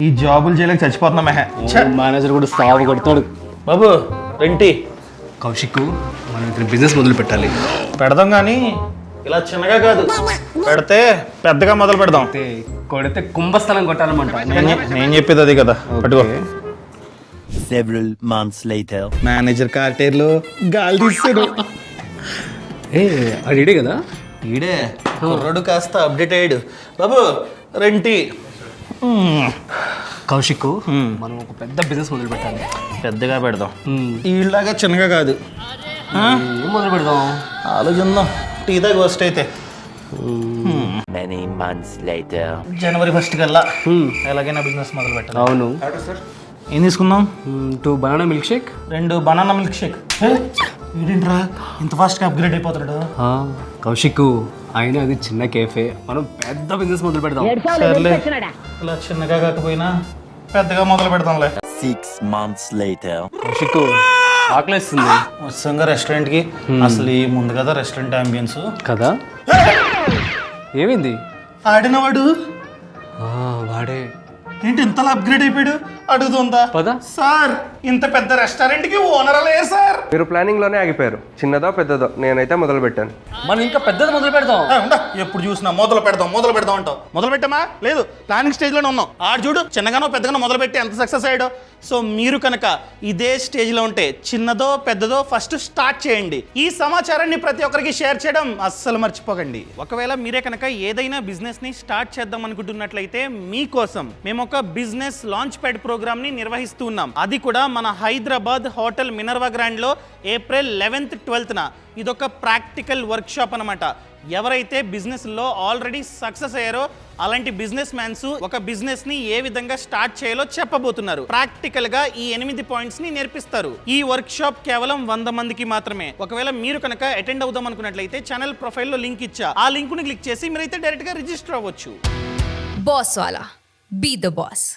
ఈ జాబులు చేయలేక చచ్చిపోతున్నా మెహ. మేనేజర్ కూడా సాగు కొడతాడు. బాబు రెంటి కౌశిక్, మనం ఇక్కడ బిజినెస్ మొదలు పెట్టాలి. పెడదాం కానీ ఇలా చిన్నగా కాదు, పెడితే పెద్దగా మొదలు పెడదాం. కొడితే కుంభస్థలం కొట్టాలన్నమాట. నేను చెప్పేది అది కదా. పట్టుకో. Several months later. మేనేజర్ కార్టేర్లో గాలి తీస్తాడు. అది ఇడే కదా. ఈడే కుర్రాడు కాస్త అప్డేట్ అయ్యాడు. బాబు రెంటి. కౌశిక్, మనం ఒక పెద్ద బిజినెస్ మొదలు పెట్టాలి. పెద్దగా పెడదాం, ఈళ్ళలాగా చిన్నగా కాదు. ఏం మొదలు పెడదాం ఆలోచిద్దాం. టీ దాకా ఫస్ట్ అయితే Many months later. జనవరి 1 కల్లా ఎలాగైనా బిజినెస్ మొదలు పెట్టాలి. అవును. ఏం తీసుకుందాం? 2 banana milk shake, 2 banana milk shake. ఏంటరా ఇంత ఫాస్ట్గా అప్గ్రేడ్ అయిపోతాడు? కౌశిక్, అయినా అది చిన్న కేఫే, మనం పెద్ద బిజినెస్ మొదలు పెడదాం. సర్లే, ఇలా చిన్నగా కాకపోయినా పెద్దగా మొదలు పెడతాంలే. 6 months later. కౌశిక్, ఆకలేస్తుంది. వచ్చంగా రెస్టారెంట్కి. అసలు ఈ ముందు కదా రెస్టారెంట్ అంబియన్స్ కదా. ఏమైంది? ఆడినవాడు వాడే. ఏంటి ఇంతలా అప్గ్రేడ్ అయిపోయాడు? అడుగుతుందా పద. సార్, ఇంత పెద్ద రెస్టారెంట్ కి ఓనర్ లేరు సార్. మీరు ప్లానింగ్ లోనే ఆగిపోయారు. చిన్నదో పెద్దదో నేనైతే మొదలు పెట్టాను. మనం ఇంకా పెద్దది మొదలు పెడదాం. ఎప్పుడు చూసినా మొదలు పెడదాం అంటావు. మొదలు పెట్టామా? లేదు, ప్లానింగ్ స్టేజ్ లోనే ఉన్నాం. ఆడు చూడు చిన్నగానో పెద్దగానో మొదలు పెట్టి ఎంత సక్సెస్ అయ్యాడో. సో మీరు కనుక ఇదే స్టేజ్ లో ఉంటే చిన్నదో పెద్దదో ఫస్ట్ స్టార్ట్ చేయండి. ఈ సమాచారాన్ని ప్రతి ఒక్కరికి షేర్ చేయడం అస్సలు మర్చిపోకండి. ఒకవేళ మీరే కనుక ఏదైనా బిజినెస్ ని స్టార్ట్ చేద్దాం అనుకుంటున్నట్లయితే మీకోసం మేము ఒక బిజినెస్ లాంచ్ ప్యాడ్ ప్రోగ్రామ్ ని నిర్వహిస్తూ ఉన్నాం. అది కూడా మన హైదరాబాద్ హోటల్ మినర్వా గ్రాండ్ లో ఏప్రిల్ 11th 12th ఇదొక ప్రాక్టికల్ వర్క్ షాప్ అనమాట. ఎవరైతే బిజినెస్ లో ఆల్రెడీ సక్సెస్ అయ్యారో అలాంటి బిజినెస్ మ్యాన్స్ ఒక బిజినెస్ ని ఏ విధంగా స్టార్ట్ చేయాలో చెప్పబోతున్నారు. ప్రాక్టికల్ గా ఈ 8 పాయింట్స్ ని నేర్పిస్తారు. ఈ వర్క్ షాప్ కేవలం 100 మందికి మాత్రమే. ఒకవేళ మీరు కనుక అటెండ్ అవుదాం అనుకున్నట్లయితే ఛానల్ ప్రొఫైల్ లో లింక్ ఇచ్చా. ఆ లింక్ ని క్లిక్ చేసి మీరైతే డైరెక్ట్ గా రిజిస్టర్ అవ్వచ్చు. బాస్ వాలా, బీ ద బాస్.